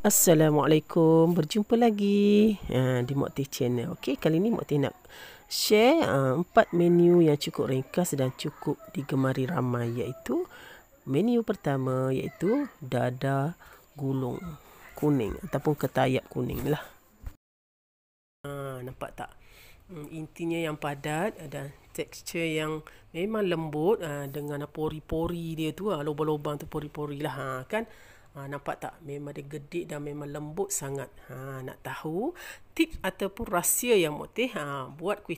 Assalamualaikum, berjumpa lagi di Mak Teh Channel. Okey, kali ni Mak Teh nak share 4 menu yang cukup ringkas dan cukup digemari ramai, iaitu menu pertama iaitu dada gulung kuning ataupun ketayap kuning lah. Nampak tak? Intinya yang padat dan tekstur yang memang lembut dengan pori-pori dia tu, lubang-lubang tu pori-pori lah kan. Nampak tak? Memang dia gedik dan memang lembut sangat. Nak tahu tips ataupun rahsia yang Mak Teh buat kuih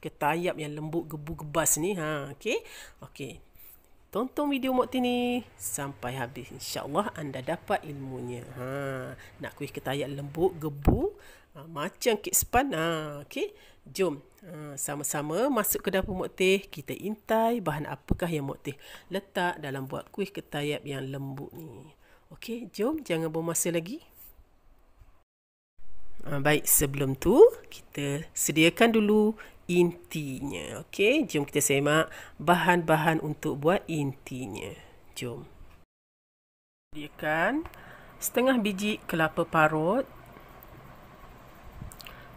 ketayap yang lembut gebu-gebas ni. Okey. Tonton video Mak Teh ni sampai habis. InsyaAllah anda dapat ilmunya. Nak kuih ketayap lembut gebu macam kek span. Okey. Jom sama-sama masuk ke dapur Mak Teh. Kita intai bahan apakah yang Mak Teh letak dalam buat kuih ketayap yang lembut ni. Okey, jom jangan buang masa lagi. Baik, sebelum tu kita sediakan dulu intinya. Okey, jom kita semak bahan-bahan untuk buat intinya. Jom. Sediakan setengah biji kelapa parut,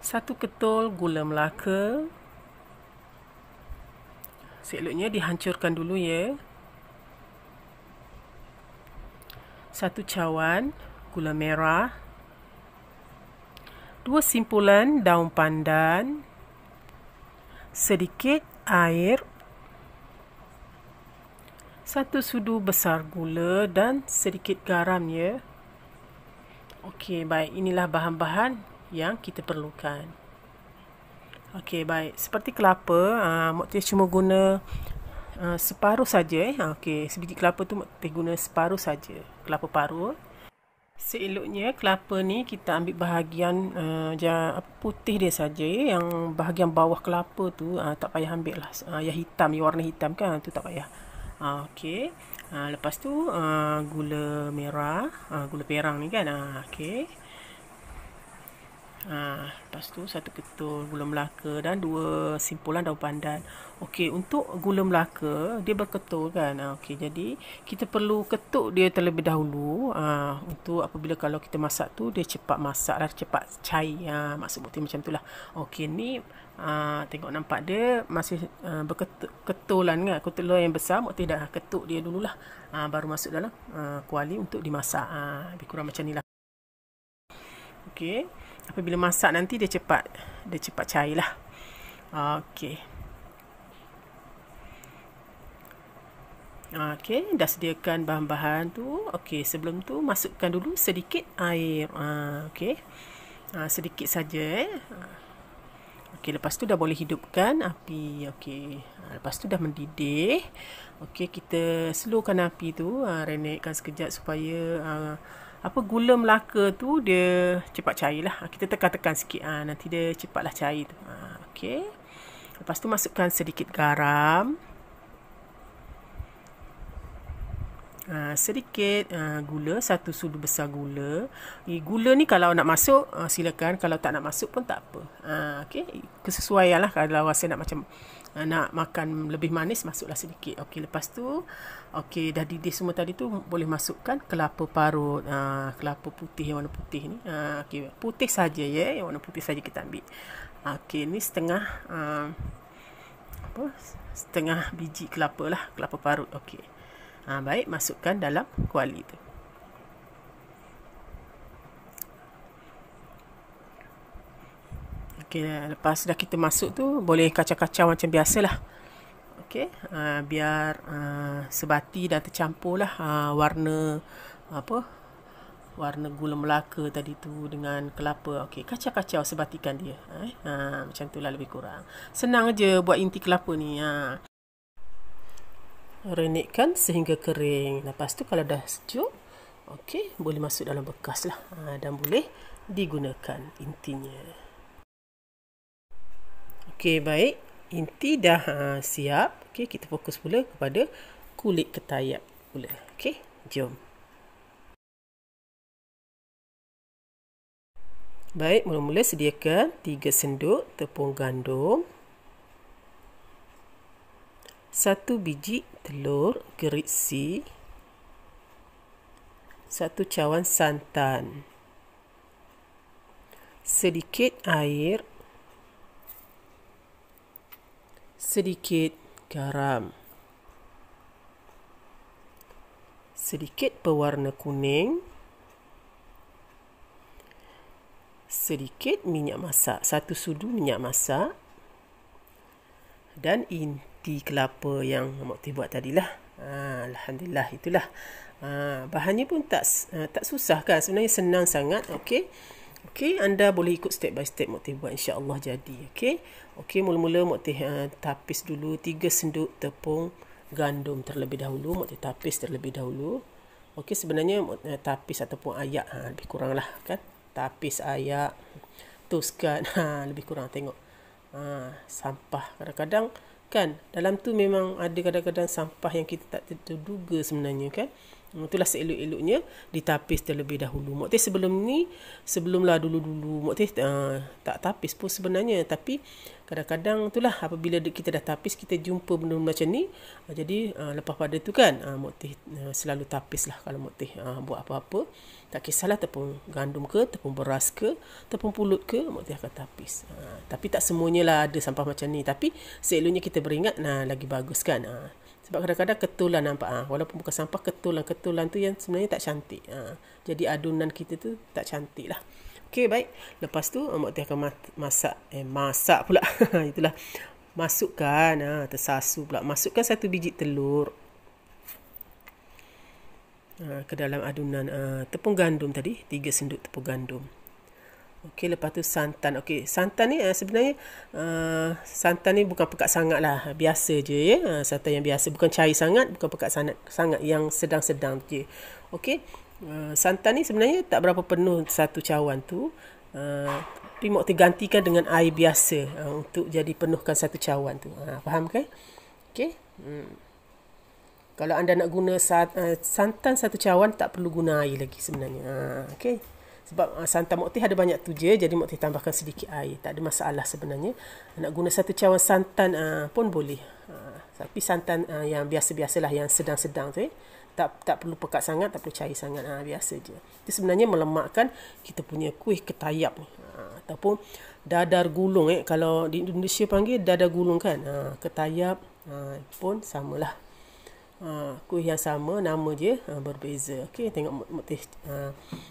1 ketul gula Melaka. Seloknya dihancurkan dulu ya. 1 cawan gula merah, 2 simpulan daun pandan, sedikit air, 1 sudu besar gula dan sedikit garam ya. Okey, baik, inilah bahan-bahan yang kita perlukan. Okey, baik, seperti kelapa, Mak Teh cuma guna separuh saja. Okey, sebiji kelapa tu Mak Teh guna separuh saja kelapa parut. Seeloknya kelapa ni kita ambil bahagian putih dia saja. Yang bahagian bawah kelapa tu tak payah ambil lah. Yang hitam, yang warna hitam kan, tu tak payah. Okey. Lepas tu gula merah, gula perang ni kan. Okey. Lepas tu 1 ketul gula Melaka dan 2 simpulan daun pandan. Okey, untuk gula Melaka dia berketul kan. Okey, jadi kita perlu ketuk dia terlebih dahulu untuk apabila kalau kita masak tu dia cepat masak dan cepat cair. Maksud bukti macam itulah. Okey, ni tengok nampak dia masih berketulan kan. Ketulan yang besar, Mak Teh dah ketuk dia dululah. Baru masuk dalam kuali untuk dimasak. Lebih kurang macam ni lah. Okey. Apabila masak nanti dia cepat cair lah. Okey. Okey, dah sediakan bahan-bahan tu. Okey, sebelum tu masukkan dulu sedikit air. Okey. Sedikit saja Okey, lepas tu dah boleh hidupkan api. Okey. Lepas tu dah mendidih. Okey, kita slowkan api tu, renekkan sekejap supaya gula Melaka tu dia cepat cair lah. Kita tekan-tekan sikit, nanti dia cepatlah cair tu. Okey. Lepas tu masukkan sedikit garam, sedikit gula, 1 sudu besar gula. Gula ni kalau nak masuk silakan, kalau tak nak masuk pun tak apa. Okey, kesesuaian lah. Kalau rasa nak makan lebih manis, masuklah sedikit. Okey, lepas tu okey, dah didih semua tadi tu, boleh masukkan kelapa parut, kelapa putih yang warna putih ni. Okey, putih saja ya, yang warna putih saja kita ambil. Okey, ni setengah biji kelapa lah, kelapa parut. Okey. Baik, masukkan dalam kuali tu. Okey, lepas dah kita masuk tu, boleh kacau-kacau macam biasalah. Okey, biar sebati dan tercampur lah warna gula Melaka tadi tu dengan kelapa. Okey, kacau-kacau, sebatikan dia. Macam tu lah lebih kurang. Senang aja buat inti kelapa ni. Renekkan sehingga kering. Lepas tu kalau dah sejuk, okey, boleh masuk dalam bekas lah. Dan boleh digunakan intinya. Okey, baik. Inti dah siap. Okey, kita fokus pula kepada kulit ketayap pula. Okey, jom. Baik, mula-mula sediakan 3 sendok tepung gandum, 1 biji telur geriksi, 1 cawan santan. sedikit air, sedikit garam, sedikit pewarna kuning, sedikit minyak masak, 1 sudu minyak masak, dan inti kelapa yang Mak Teh buat tadilah. Alhamdulillah, itulah. Bahannya pun tak susah kan, sebenarnya senang sangat. Okey, anda boleh ikut step by step Mak Teh buat, insya-Allah jadi. Okey, mula-mula Mak Teh tapis dulu 3 senduk tepung gandum terlebih dahulu. Mak Teh tapis terlebih dahulu. Okey, sebenarnya tapis ataupun ayak lebih kurang lah kan. Tapis ayak, toskan, lebih kurang tengok. Sampah kadang-kadang kan, dalam tu memang ada kadang-kadang sampah yang kita tak terduga sebenarnya kan. Itulah seelok-eloknya ditapis terlebih dahulu. Mak Teh sebelumlah dulu-dulu Mak Teh tak tapis pun sebenarnya, tapi kadang-kadang itulah apabila kita dah tapis, kita jumpa benda macam ni. Jadi lepas pada tu kan, Mak Teh selalu tapis lah kalau Mak Teh buat apa-apa. Tak kisahlah tepung gandum ke, tepung beras ke, tepung pulut ke, Mak Teh akan tapis. Tapi tak semuanya lah ada sampah macam ni. Tapi seeloknya kita beringat, lagi bagus kan. Sebab kadang-kadang ketulan nampak, walaupun bukan sampah, ketulan tu yang sebenarnya tak cantik. Jadi adunan kita tu tak cantik lah. Okey, baik. Lepas tu Mak Teh akan masak pula. Itulah. Masukkan, tersasu pula. Masukkan 1 biji telur ke dalam adunan tepung gandum tadi, 3 senduk tepung gandum. Okey, lepas tu santan. Okey, santan ni sebenarnya santan ni bukan pekat sangat lah, biasa je ya. Santan yang biasa, bukan cair sangat, bukan pekat sangat, yang sedang-sedang je. Okey, santan ni sebenarnya tak berapa penuh 1 cawan tu. Tapi Mak Teh gantikan dengan air biasa untuk jadi penuhkan 1 cawan tu. Faham kan? Okey. Kalau anda nak guna santan 1 cawan, tak perlu guna air lagi sebenarnya. Okey. Sebab santan Mak Teh ada banyak tu je, jadi Mak Teh tambahkan sedikit air. Tak ada masalah sebenarnya. Nak guna 1 cawan santan pun boleh. Tapi santan yang biasa-biasalah, yang sedang-sedang tu. Tak perlu pekat sangat, tak perlu cair sangat. Biasa je. Itu sebenarnya melemakkan kita punya kuih ketayap ni. Ataupun dadar gulung. Kalau di Indonesia panggil dadar gulung kan. Ketayap pun samalah. Kuih yang sama, nama je berbeza. Okey, tengok Mak Teh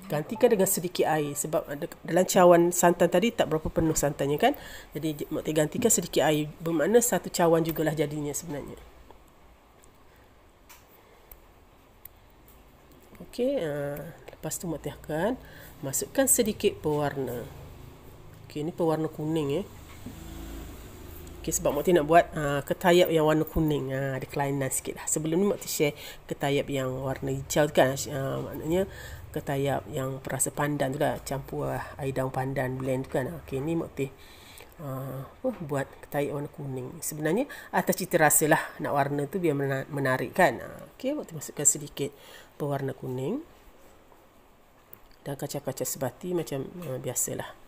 gantikan dengan sedikit air, sebab dalam cawan santan tadi tak berapa penuh santannya kan. Jadi Mak Teh gantikan sedikit air, bermakna 1 cawan jugalah jadinya sebenarnya. Okey, lepas tu Mak Teh akan masukkan sedikit pewarna. Okey, ni pewarna kuning Okay, sebab Mak Teh nak buat ketayap yang warna kuning. Ada kelainan sikit lah. Sebelum ni Mak Teh share ketayap yang warna hijau tu kan. Maknanya ketayap yang perasa pandan tu lah. Campur air daun pandan blend tu kan. Okay, ni Mak Teh buat ketayap warna kuning. Sebenarnya atas cita rasa lah nak warna tu biar menarik kan. Okay, Mak Teh masukkan sedikit pewarna kuning. Dan kacang-kacang sebati macam biasalah.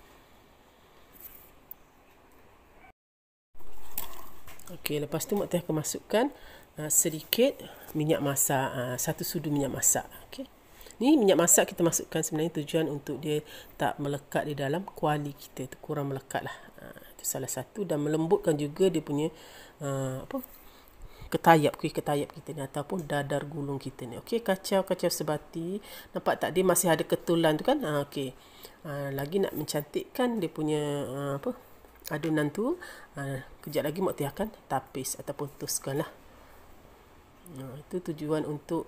Okey, lepas tu Mak Teh akan masukkan sedikit minyak masak, 1 sudu minyak masak. Okey. Ni minyak masak kita masukkan sebenarnya tujuan untuk dia tak melekat di dalam kuali kita, tu kurang melekat lah. Itu salah satu, dan melembutkan juga dia punya kuih ketayap kita ni ataupun dadar gulung kita ni. Okey, kacau sebati. Nampak tak, dia masih ada ketulan tu kan? Okey. Lagi nak mencantikkan dia punya adunan tu, kejap lagi Mak Teh akan tapis ataupun toskan lah. Itu tujuan untuk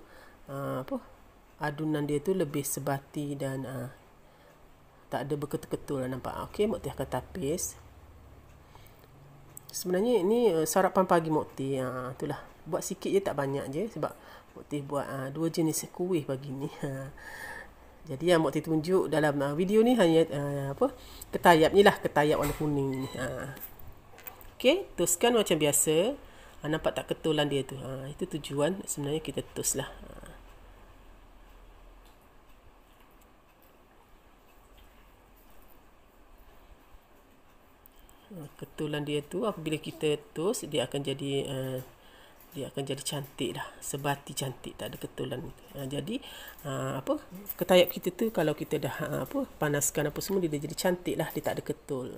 adunan dia tu lebih sebati dan tak ada berketul-ketul lah, nampak. Okey, Mak Teh akan tapis. Sebenarnya ini sarapan pagi Mak Teh. Itulah, buat sikit je, tak banyak je, sebab Mak Teh buat 2 jenis kuih pagi ni. Jadi yang Mak Teh tunjuk dalam video ni hanya ketayap ni lah, ketayap warna kuning ni. Okey, toskan macam biasa. Nampak tak ketulan dia tu? Itu tujuan sebenarnya kita tos lah. Ketulan dia tu apabila kita tos, dia akan jadi dia akan jadi cantik dah, sebati cantik, tak ada ketulan. Jadi ketayak kita tu kalau kita dah panaskan apa semua, dia dah jadi cantik lah, dia tak ada ketul.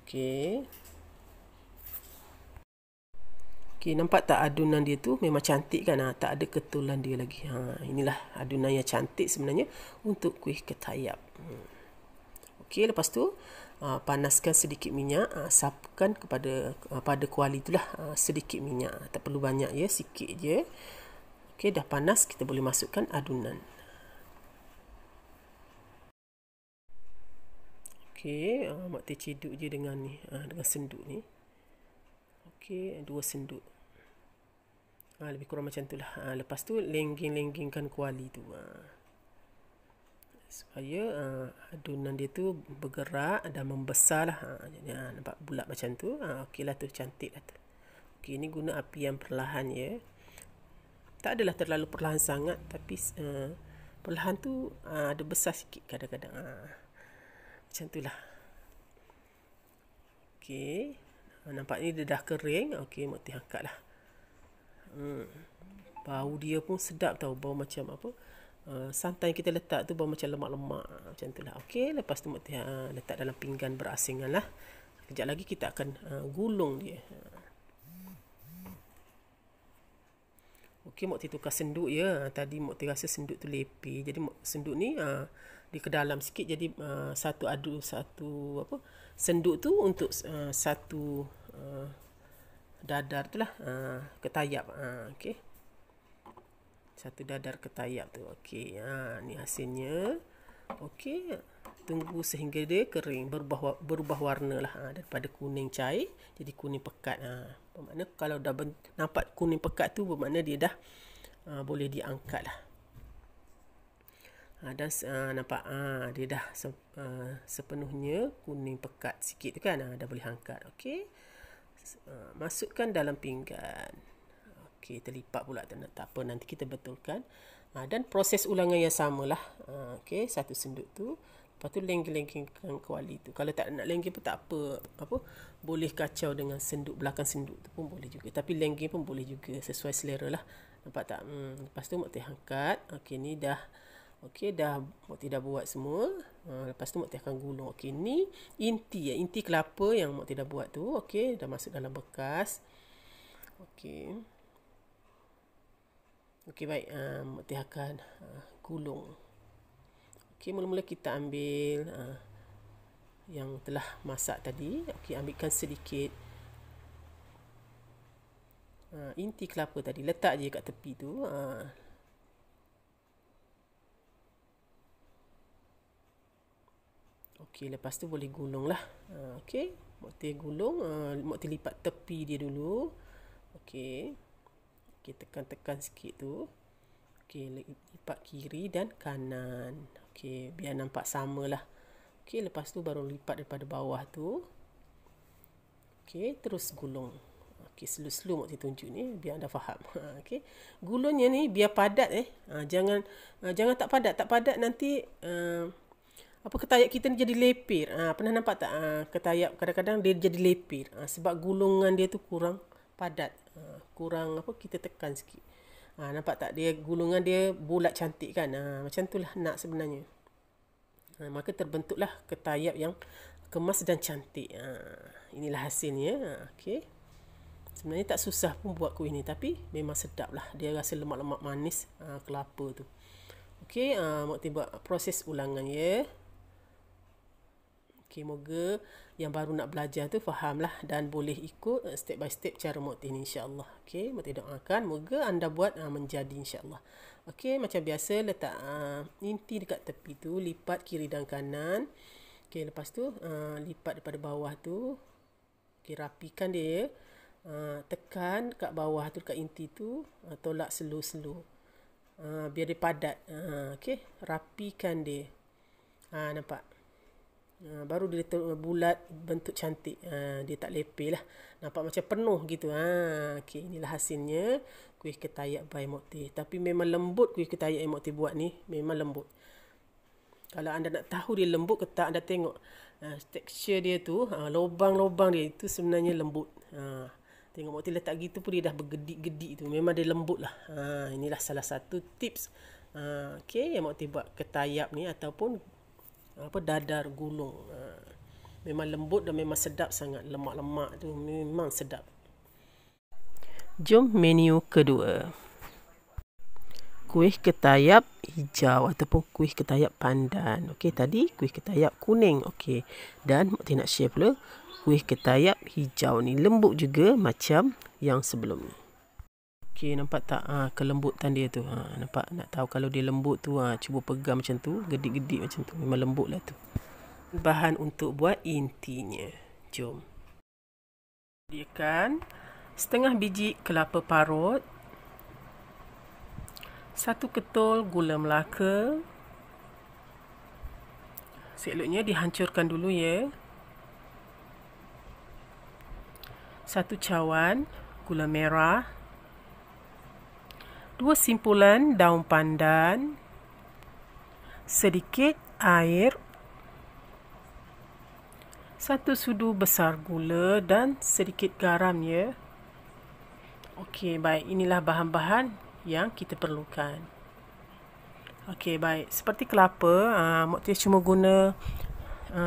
Okey. Okey, nampak tak adunan dia tu memang cantik kan? Tak ada ketulan dia lagi. Inilah adunan yang cantik sebenarnya untuk kuih ketayap. Okey, lepas tu panaskan sedikit minyak, sapukan pada kuali itulah sedikit minyak. Tak perlu banyak ya, sikit je. Okey, dah panas, kita boleh masukkan adunan. Okey, Mak Teh ciduk je dengan ni, dengan senduk ni. Okey, 2 senduk. Lebih kurang macam tu lah. Lepas tu lengging-lenggingkan kuali tu. Supaya adunan dia tu bergerak dan membesar lah. Nampak bulat macam tu. Okey lah tu, cantik lah tu. Okey, ni guna api yang perlahan ya. Tak adalah terlalu perlahan sangat, tapi perlahan tu ada besar sikit kadang-kadang. Macam tu lah. Okey, nampak ni dia dah kering. Okey, Mak Teh angkat lah. Bau dia pun sedap tau. Bau macam santan kita letak tu bau macam lemak-lemak. Macam tu lah. Okey, lepas tu Mak Teh letak dalam pinggan berasingan lah. Sekejap lagi kita akan gulung dia. Okey, Mak Teh tukar senduk ya. Tadi Mak Teh rasa senduk tu lepeh. Jadi senduk ni dia ke dalam sikit. Jadi satu senduk tu untuk satu dadar tu lah, ketayap. Okey, satu dadar ketayap tu. Okey, ni hasilnya. Okey, tunggu sehingga dia kering, berubah warna lah, daripada kuning cair jadi kuning pekat. Bermakna kalau dah nampak kuning pekat tu, bermakna dia dah boleh diangkat lah. Dan nampak dia dah sepenuhnya kuning pekat sikit tu kan, dah boleh angkat. Okey, masukkan dalam pinggan. Okey, terlipat pula, tak apa, nanti kita betulkan. Dan proses ulangan yang samalah. Okey, satu senduk tu, lepas tu lengging-lenggingkan kuali tu. Kalau tak nak lengging pun tak apa, boleh kacau dengan senduk, belakang senduk tu pun boleh juga. Tapi lengging pun boleh juga, sesuai selera lah. Nampak tak? Lepas tu Mak Teh angkat. Okey, ni dah. Okey, Mak Teh dah buat semua. Lepas tu Mak Teh akan gulung. Okey, ni inti kelapa yang Mak Teh dah buat tu. Okey, dah masuk dalam bekas. Okey. Okey, baik. Mak Teh akan gulung. Okey, mula-mula kita ambil yang telah masak tadi. Okey, ambilkan sedikit inti kelapa tadi. Letak je kat tepi tu. Okey, lepas tu boleh gulung lah. Okey, Mak Teh gulung. Mak Teh lipat tepi dia dulu. Okey. Okey, tekan-tekan sikit tu. Okey, lipat kiri dan kanan. Okey, biar nampak sama lah. Okey, lepas tu baru lipat daripada bawah tu. Okey, terus gulung. Okey, slow-slow Mak Teh tunjuk ni biar anda faham. Okey, gulungnya ni biar padat jangan tak padat nanti ketayap kita ni jadi lepir. Pernah nampak tak ketayap kadang-kadang dia jadi lepir sebab gulungan dia tu kurang padat, kurang kita tekan sikit. Nampak tak, dia gulungan dia bulat cantik kan. Macam itulah nak sebenarnya. Maka terbentuklah ketayap yang kemas dan cantik. Inilah hasilnya. Okey, sebenarnya tak susah pun buat kuih ni, tapi memang sedap lah. Dia rasa lemak-lemak manis kelapa tu. Okey, Mak Teh buat proses ulangan ya. Okey, moga yang baru nak belajar tu fahamlah dan boleh ikut step by step cara Mak Teh ni, insya-Allah. Okey, Mak Teh doakan moga anda buat menjadi, insya-Allah. Okey, macam biasa letak inti dekat tepi tu, lipat kiri dan kanan. Okey, lepas tu lipat daripada bawah tu. Okey, rapikan dia ya. Tekan kat bawah tu, kat inti tu, tolak slow-slow. Biar dia padat. Okey, rapikan dia. Nampak? Baru dia bulat, bentuk cantik. Dia tak lepeh lah. Nampak macam penuh gitu. Okey, inilah hasilnya kuih ketayap by Mak Teh. Tapi memang lembut kuih ketayap yang Mak Teh buat ni. Memang lembut. Kalau anda nak tahu dia lembut ke tak, anda tengok tekstur dia tu, lubang-lubang dia itu sebenarnya lembut. Tengok Mok Tih letak gitu pun dia dah bergedik-gedik tu. Memang dia lembut lah. Inilah salah satu tips. Okey, yang Mok Tih buat ketayap ni ataupun dadar gulung. Memang lembut dan memang sedap sangat. Lemak-lemak tu memang sedap. Jom menu kedua. Kuih ketayap hijau ataupun kuih ketayap pandan. Okey, tadi kuih ketayap kuning. Okey. Dan Mok Tih nak share pula kuih ketayap hijau ni. Lembut juga macam yang sebelum ni. Okey, nampak tak kelembutan dia tu? Nampak? Nak tahu kalau dia lembut tu, cuba pegang macam tu, gedik-gedik macam tu. Memang lembut lah tu. Bahan untuk buat intinya. Jom. Sediakan setengah biji kelapa parut, 1 ketul gula Melaka. Seloknya dihancurkan dulu ya. 1 cawan gula merah, 2 simpulan daun pandan, sedikit air, 1 sudu besar gula dan sedikit garam ya. Okey, baik. Inilah bahan-bahan yang kita perlukan. Okey, baik. Seperti kelapa, Mok Tih cuma guna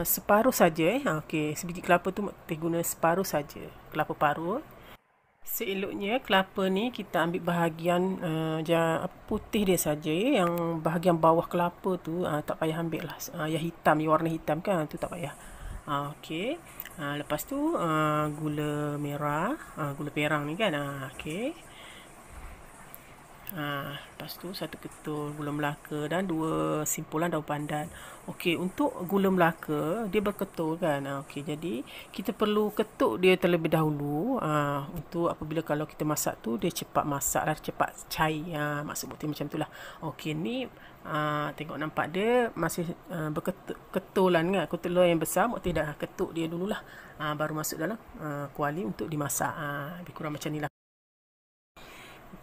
separuh saja. Okey, sebiji kelapa tu Mok Tih guna separuh saja. Kelapa parut. Seeloknya kelapa ni kita ambil bahagian putih dia saja. Yang bahagian bawah kelapa tu tak payah ambil lah. Yang hitam, yang warna hitam kan, tu tak payah. Okey. Lepas tu gula merah, gula perang ni kan. Okey. Lepas tu 1 ketul gula Melaka dan 2 simpulan daun pandan. Okey, untuk gula Melaka dia berketul kan. Okey, jadi kita perlu ketuk dia terlebih dahulu. Untuk apabila kalau kita masak tu dia cepat masak lah, cepat cair. Maksud Mok Tih macam tu lah. Okey, ni tengok nampak dia masih berketulan kan. Ketulan yang besar Mok Tih dah ketuk dia dululah. Baru masuk dalam kuali untuk dimasak. Lebih kurang macam ni lah.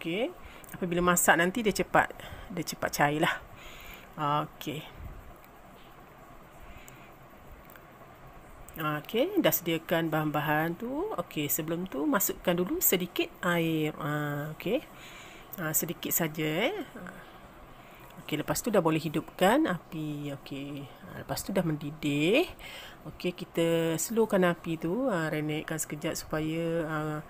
Okey. Apabila masak nanti dia cepat cair lah. Okey. Okey, dah sediakan bahan-bahan tu. Okey, sebelum tu masukkan dulu sedikit air. Okey. Sedikit saja. Okey, lepas tu dah boleh hidupkan api. Okey. Lepas tu dah mendidih. Okey, kita slowkan api tu, renekkan sekejap supaya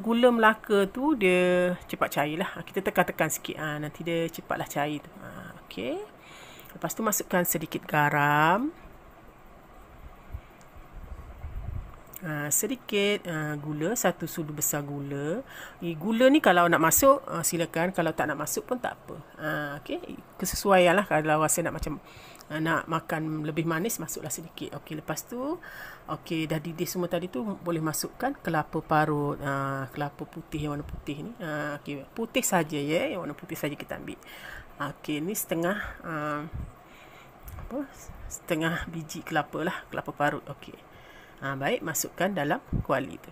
gula Melaka tu dia cepat cair lah. Kita tekan-tekan sikit. Nanti dia cepatlah cair tu. Okey. Lepas tu masukkan sedikit garam. Sedikit gula, 1 sudu besar gula. Gula ni kalau nak masuk silakan, kalau tak nak masuk pun tak apa. Okey, kesesuaian lah. Kalau rasa nak makan lebih manis, masuklah sedikit. Okey, lepas tu okey, dah didih semua tadi tu, boleh masukkan kelapa parut. Kelapa putih yang warna putih ni. Okey, putih saja ya, yang warna putih saja kita ambil. Okey, ni setengah biji kelapa lah, kelapa parut. Okey. Baik, masukkan dalam kuali tu.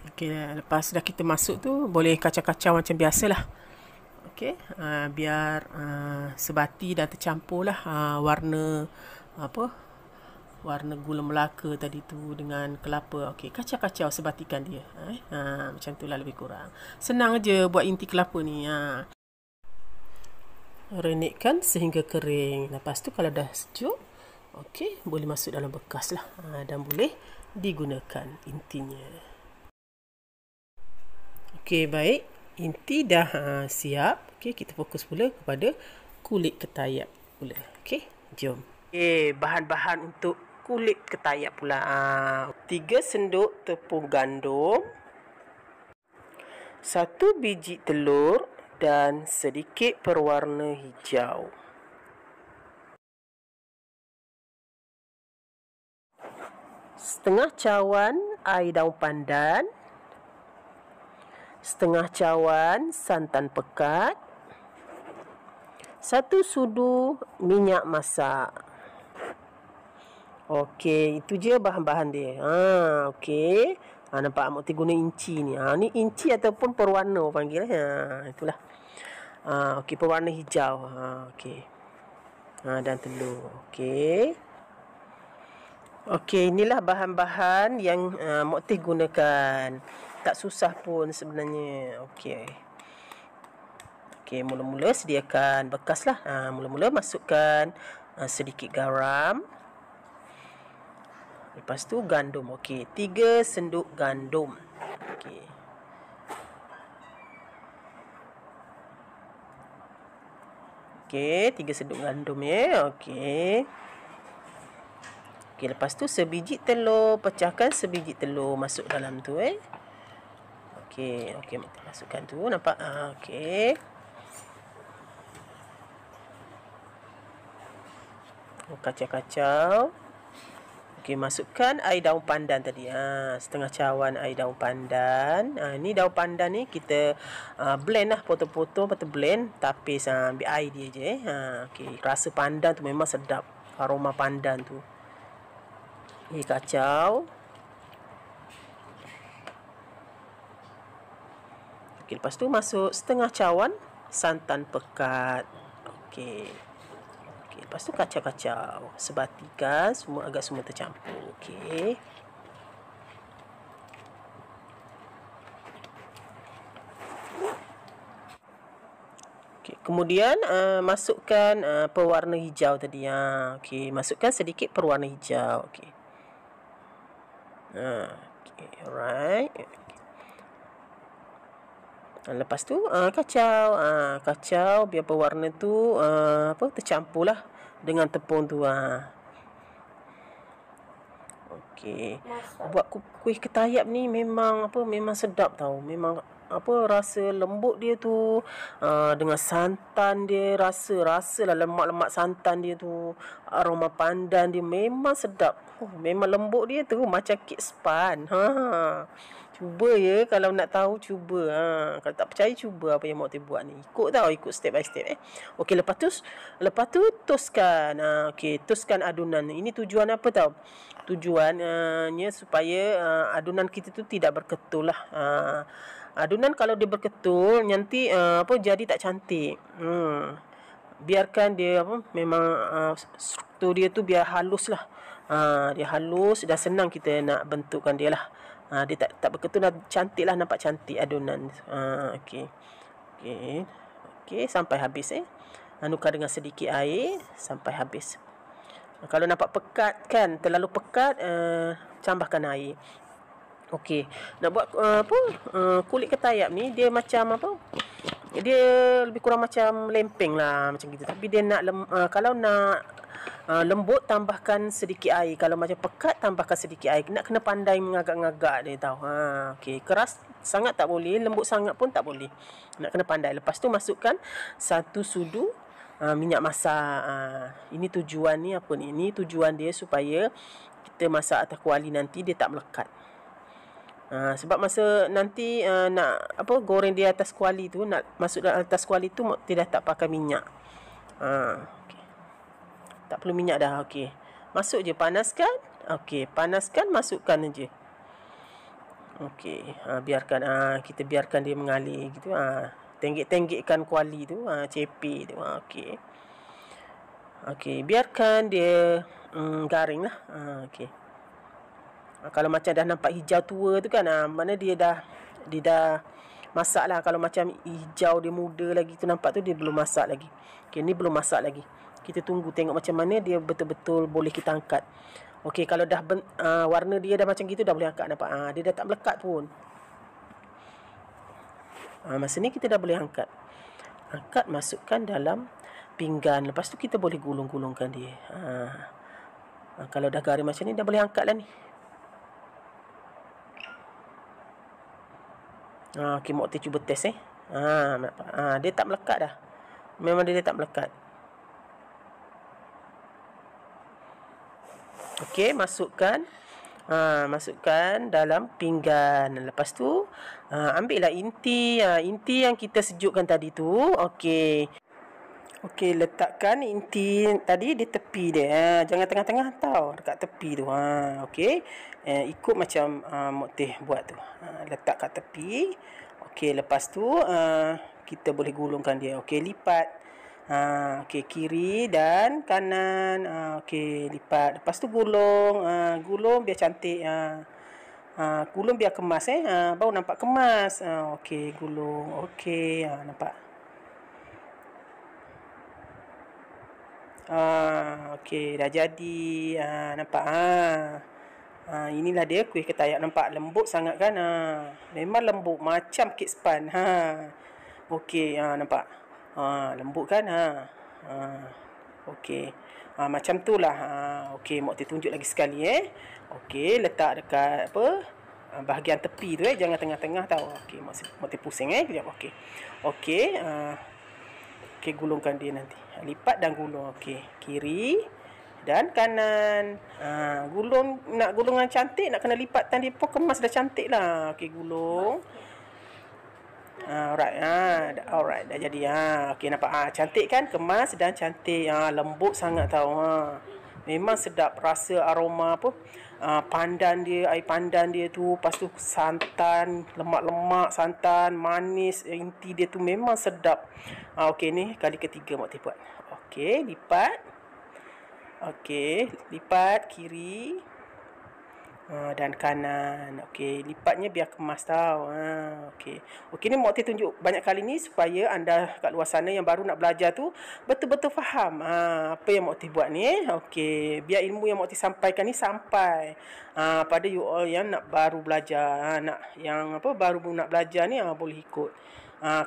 Okey, lepas dah kita masuk tu, boleh kacau-kacau macam biasalah. Okey, biar sebati dah tercampur lah warna gula Melaka tadi tu dengan kelapa. Okey, kacau-kacau sebatikan dia. Macam tu lah lebih kurang. Senang je buat inti kelapa ni. Renekkan sehingga kering. Lepas tu kalau dah sejuk, okey, boleh masuk dalam bekas lah. Dan boleh digunakan intinya. Okey, baik. Inti dah siap. Okey, kita fokus pula kepada kulit ketayap pula. Okey, jom. Okey, bahan-bahan untuk kulit ketayap pula. 3 sendok tepung gandum, 1 biji telur dan sedikit berwarna hijau. Setengah cawan air daun pandan, setengah cawan santan pekat, 1 sudu minyak masak. Okey, itu je bahan-bahan dia. Okey. Nampak Mok Tih guna inci ni. Ni inci ataupun perwarna panggil. Itulah. Okey, pewarna hijau. Okey. Dan telur. Okey. Okey, inilah bahan-bahan yang Mak Teh gunakan. Tak susah pun sebenarnya. Okey. Okey, mula-mula sediakan bekas lah. Mula-mula masukkan sedikit garam. Lepas tu gandum. Okey, 3 senduk gandum. Okey. Okey, 3 senduk gandum ya. Okey. Okey, lepas tu sebiji telur, pecahkan sebiji telur masuk dalam tu Okey, okey, masukkan tu, nampak? Okey. Kacau-kacau. Okey, masukkan air daun pandan tadi. Setengah cawan air daun pandan. Ni daun pandan ni kita blend lah, potong-potong, lepas tu blend, tapis, ambil air dia je okey, rasa pandan tu memang sedap. Aroma pandan tu. Kacau. Okey, lepas tu masuk setengah cawan santan pekat. Okey. Okey, lepas tu kacau-kacau. Sebatikan semua agak semua tercampur. Okey. Okey, kemudian masukkan pewarna hijau tadi. Okey, masukkan sedikit pewarna hijau. Okey. Okay, alright. Lepas tu kacau, kacau biar pewarna tu tercampur lah dengan tepung tu. Okey. Buat kuih ketayap ni memang sedap tau. Memang rasa lembut dia tu, dengan santan dia, rasalah lemak-lemak santan dia tu, aroma pandan dia memang sedap. Memang lembut dia tu macam kek span. Cuba ya, kalau nak tahu cuba. Kalau tak percaya cuba apa yang Mak Teh buat ni. Ikut step by step Okey, lepas tu toskan. Okey, toskan adunan. Ini tujuan apa tau? Tujuannya supaya adunan kita tu tidak berketul lah. Adunan kalau dia berketul nanti jadi tak cantik. Biarkan dia memang struktur dia tu biar halus lah. Dia halus, dah senang kita nak bentukkan dia lah. Dia tak berketul, dah cantik lah, nampak cantik adunan. Okey. Okey, sampai habis Anukar dengan sedikit air sampai habis. Kalau nampak pekat kan, terlalu pekat, tambahkan air. Okey, nak buat kulit ketayap ni dia macam dia lebih kurang macam lempeng lah, macam gitu. Tapi dia nak kalau nak lembut, tambahkan sedikit air. Kalau macam pekat, tambahkan sedikit air. Nak kena pandai mengagak-ngagak dia tahu. Okey, keras sangat tak boleh, lembut sangat pun tak boleh. Nak kena pandai. Lepas tu masukkan 1 sudu minyak masak. Ini tujuan ni apa ni? Ini tujuan dia supaya kita masak atas kuali nanti dia tak melekat. Sebab masa nanti nak goreng di atas kuali tu, nak masuk dalam atas kuali tu tidak tak pakai minyak. Okay. Tak perlu minyak dah. Okey. Masuk je, panaskan. Okey, panaskan, masukkan aje. Okey, biarkan kita biarkan dia mengalir gitu. Tenggek-tenggekkan kuali tu, cepek tu. Okey. Okey, biarkan dia garing lah. Okey. Kalau macam dah nampak hijau tua tu kan, mana dia dah masak lah. Kalau macam hijau dia muda lagi tu, nampak tu dia belum masak lagi. Okey, ni belum masak lagi. Kita tunggu tengok macam mana dia betul-betul boleh kita angkat. Okey, kalau dah warna dia dah macam gitu, dah boleh angkat, nampak. Dia dah tak melekat pun. Masa ni kita dah boleh angkat. Angkat, masukkan dalam pinggan. Lepas tu kita boleh gulung-gulungkan dia. Kalau dah garing macam ni, dah boleh angkat lah ni. Okey, Mak Teh cuba test dia tak melekat dah. Memang dia tak melekat. Okey, masukkan dalam pinggan. Lepas tu ambillah inti. Inti yang kita sejukkan tadi tu. Okey, letakkan inti tadi di tepi dia. Jangan tengah-tengah tau, dekat tepi tu. Okey, ikut macam Mak Teh buat tu. Letak kat tepi. Okey, lepas tu kita boleh gulungkan dia. Okey, lipat. Okey, kiri dan kanan. Okey, lipat. Lepas tu gulung. Gulung biar cantik. Gulung biar kemas baru nampak kemas. Okey, gulung. Okey, nampak. Okey, dah jadi. Nampak. Inilah dia kuih ketayak. Nampak lembut sangat kan. Memang lembut macam kek span. Okey, nampak. Lembut kan. Okey. Macam tu lah. Okey, Mak Teh tunjuk lagi sekali Okey, letak dekat bahagian tepi tu jangan tengah-tengah tau. Okey, Mak Teh pusing kejap. Okey. Okey, okey, gulungkan dia nanti. Lipat dan gulung. Okey, kiri dan kanan. Gulung, nak gulungan cantik, nak kena lipatan dia pun kemas dah cantik lah. Okey, gulung. Alright, dah jadi. Okey, nampak cantik kan, kemas dan cantik. Lembut sangat tau. Memang sedap rasa aroma pandan dia, air pandan dia tu, lepas tu santan, lemak-lemak santan, manis, inti dia tu memang sedap. Okey, ni kali ketiga Mak Teh buat. Okey, lipat. Okey, lipat kiri dan kanan. Okey, lipatnya biar kemas tau. Okey. Okey, ni Mak Teh tunjuk banyak kali ni supaya anda kat luar sana yang baru nak belajar tu betul-betul faham apa yang Mak Teh buat ni Okey, biar ilmu yang Mak Teh sampaikan ni sampai pada you all yang nak baru belajar. Baru nak belajar ni boleh ikut.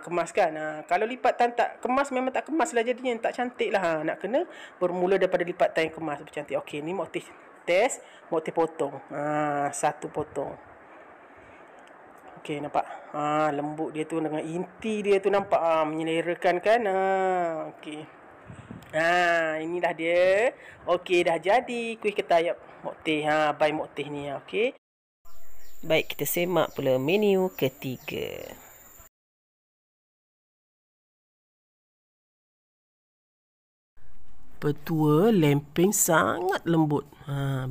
Kemas kan. Kalau lipatan tak kemas, memang tak kemas lah jadinya, tak cantik lah. Nak kena bermula daripada lipatan yang kemas bercantik. Okey, ni Mak Teh test, Mak Teh potong. Satu potong. Okey, nampak. Lembut dia tu dengan inti dia tu nampak menyelerakan kan. Okey. Inilah dia. Okey, dah jadi kuih ketayak Mak Teh. By Mak Teh ni. Okey. Baik, kita semak pula menu ketiga. Petua lempeng sangat lembut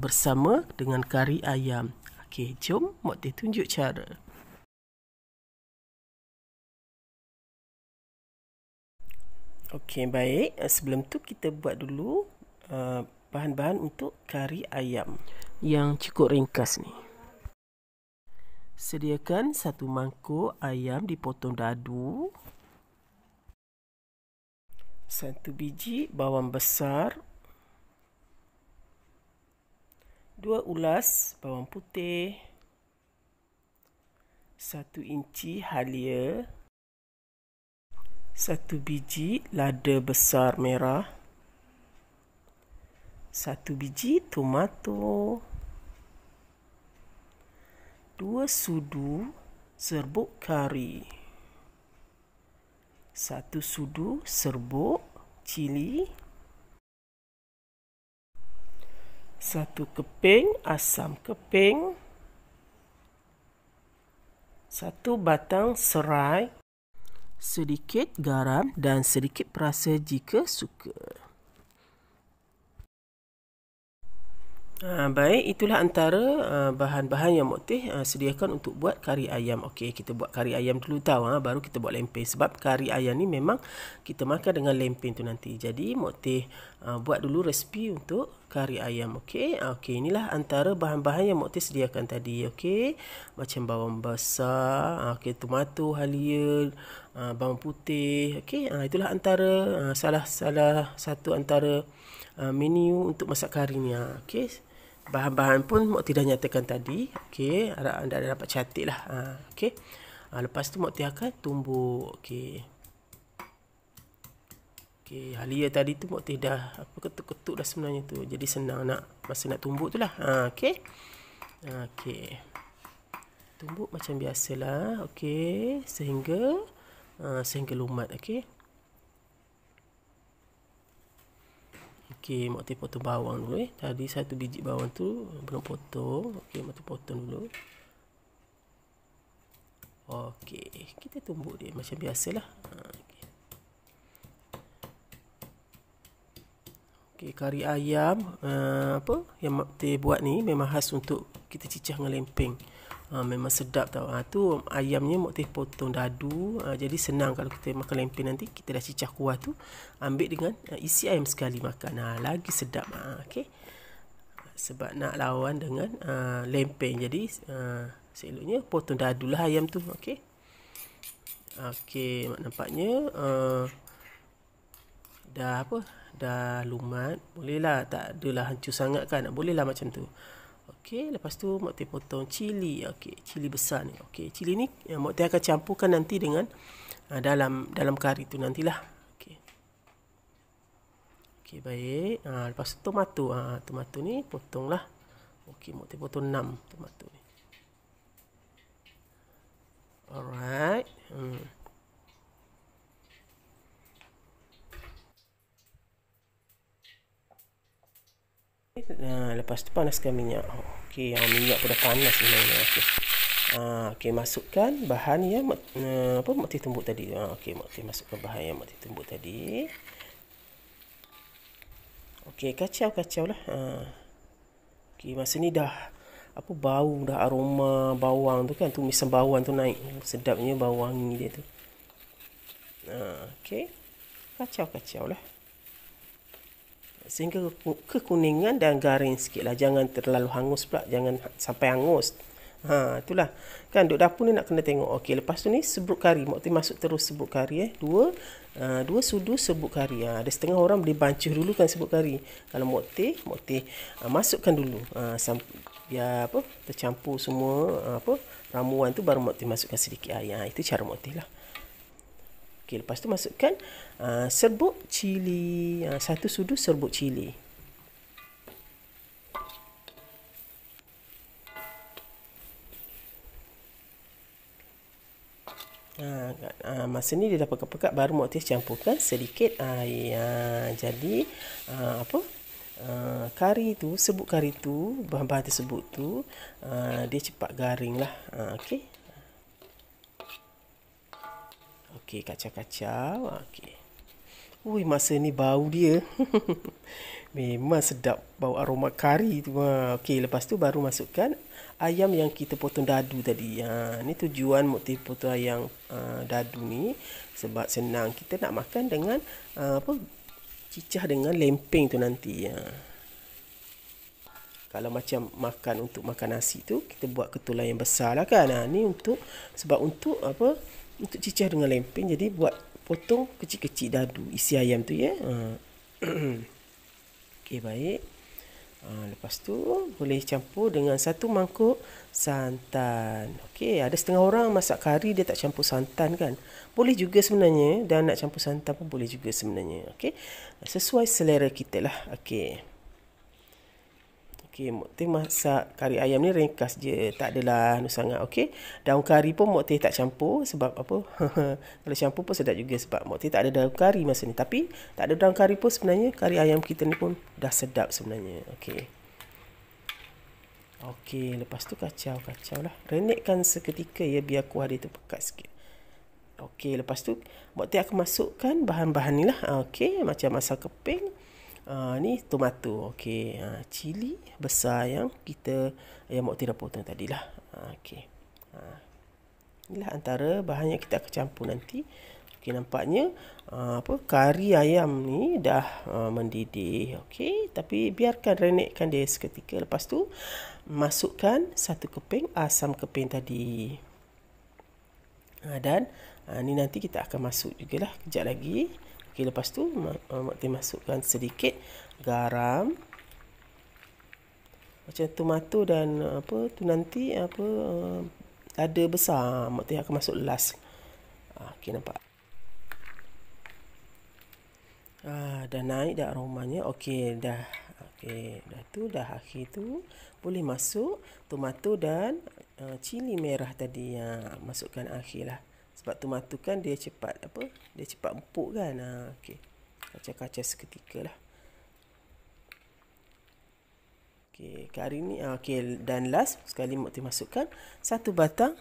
bersama dengan kari ayam. Okey, jom Mak Teh tunjuk cara. Okey, baik. Sebelum tu kita buat dulu bahan-bahan untuk kari ayam yang cukup ringkas ni. Sediakan 1 mangkuk ayam dipotong dadu, 1 biji bawang besar, 2 ulas bawang putih, 1 inci halia, 1 biji lada besar merah, 1 biji tomato, 2 sudu serbuk kari, 1 sudu serbuk cili, 1 keping asam keping, 1 batang serai, sedikit garam dan sedikit perasa jika suka. Baik, itulah antara bahan-bahan yang Mak Teh sediakan untuk buat kari ayam. Okey, kita buat kari ayam dulu tau, baru kita buat lempeng. Sebab kari ayam ni memang kita makan dengan lempeng tu nanti. Jadi Mak Teh buat dulu resipi untuk kari ayam. Okey, inilah antara bahan-bahan yang Mak Teh sediakan tadi. Okey, macam bawang besar, tomato halia, bawang putih. Okey, itulah antara salah satu antara menu untuk masak kari ni. Okey, bahan-bahan pun Mak Teh dah nyatakan tadi. Okey, anda dah dapat cantik lah. Okey, lepas tu Mak Teh akan tumbuk. Okey, halia tadi tu Mak Teh dah ketuk-ketuk dah sebenarnya tu. Jadi senang masa nak tumbuk tu lah. Okey, tumbuk macam biasalah. Okey, sehingga lumat. Okey. Okey, Mak Teh potong bawang dulu. Tadi 1 biji bawang tu belum potong. Okey, Mak Teh potong dulu. Okey, kita tumbuk dia macam biasalah. Okey, kari ayam yang Mak Teh buat ni memang khas untuk kita cicah dengan lempeng. Memang sedap tau. Tu ayamnya Mak Teh potong dadu. Jadi senang kalau kita makan lempeng nanti. Kita dah cicah kuah tu. Ambil dengan isi ayam sekali makan. Lagi sedap. Okey. Sebab nak lawan dengan lempeng. Jadi seloknya potong dadu lah ayam tu. Okey. Okey. Nampaknya dah apa? Dah lumat. Bolehlah. Tak adalah hancur sangat kan. Bolehlah macam tu. Okey, lepas tu Mak Teh potong cili. Okey, cili besar ni. Okey, cili ni Mak Teh akan campurkan nanti dengan dalam kari tu nantilah. Okey. Okey, baik. Lepas tu tomato. Tomato ni potonglah. Okey, Mak Teh potong 6 tomato ni. Alright. Lepas tu panaskan minyak. Okey, minyak pun dah panas sebenarnya. Okey. Okey, masukkan bahan yang Mak Teh tumbuk tadi. Okey, Mak Teh masukkan bahan yang Mak Teh tumbuk tadi. Okey, kacau lah. Okey, masa ni dah bau dah, aroma bawang tu kan, tumisan bawang tu naik. Sedapnya bau wangi dia tu. Okey. Kacau lah. Sehingga kekuningan dan garing sikit lah. Jangan terlalu hangus pula. Jangan sampai hangus. Itulah. Kan duk dapur ni nak kena tengok. Okey, lepas tu ni serbuk kari. Mak Teh masuk terus serbuk kari. Dua sudu serbuk kari. Ada setengah orang boleh bancuh dulu kan serbuk kari. Kalau Mak Teh masukkan dulu. Biar tercampur semua ramuan tu, baru Mak Teh masukkan sedikit air. Itu cara Mak Teh lah. Okey, lepas tu masukkan serbuk cili. 1 sudu serbuk cili. Masa ni dia dah pekat-pekat, baru Mak Teh campurkan sedikit air. Jadi kari tu, serbuk kari tu, bahan-bahan tersebut tu dia cepat garing lah. Okey. Okey, kacau. Okey. Ui, masa ni bau dia. Memang sedap bau aroma kari tu. Okey, lepas tu baru masukkan ayam yang kita potong dadu tadi. Ni tujuan Mak Teh potong ayam dadu ni sebab senang kita nak makan dengan cicah dengan lempeng tu nanti. Kalau macam makan untuk makan nasi tu, kita buat ketulan yang besar lah kan. Ni untuk cicah dengan lempeng, jadi buat potong kecil-kecil dadu isi ayam tu ya. Okey, baik. Lepas tu boleh campur dengan 1 mangkuk santan. Okey, ada setengah orang masak kari dia tak campur santan kan. Boleh juga sebenarnya, dan nak campur santan pun boleh juga sebenarnya. Okey. Sesuai selera kita lah. Okey. Okey, Mak Teh masak kari ayam ni ringkas je. Tak adalah sangat. Okey. Daun kari pun Mak Teh tak campur. Sebab apa? Kalau campur pun sedap juga. Sebab Mak Teh tak ada daun kari masa ni. Tapi tak ada daun kari pun sebenarnya kari ayam kita ni pun dah sedap sebenarnya. Okey. Okey, lepas tu kacau lah. Renekkan seketika ya, biar kuah dia tu pekat sikit. Okey, lepas tu Mak Teh akan masukkan bahan-bahan ni lah. Okey, macam asam keping. Ni tomato. Okey, cili besar yang Mak Teh dah potong tadi lah. Okey. Inilah antara bahan yang kita akan campur nanti. Okey, nampaknya kari ayam ni dah mendidih. Okey, tapi biarkan renekkan dia seketika. Lepas tu masukkan 1 keping asam keping tadi. Dan ni nanti kita akan masuk jugalah kejap lagi. Okey, lepas tu Mak Teh masukkan sedikit garam. Macam tomato dan nanti lada besar Mak Teh akan masuk last. Okey, nampak. Dah naik dah aromanya. Okey, dah. Okey, dah akhir tu boleh masuk tomato dan cili merah tadi. Masukkan akhir lah. Sebab tomato kan dia cepat dia cepat empuk kan. Okey. Kacau-kacau seketika lah. Okey, kari ni okey, dan last sekali Mak Teh masukkan 1 batang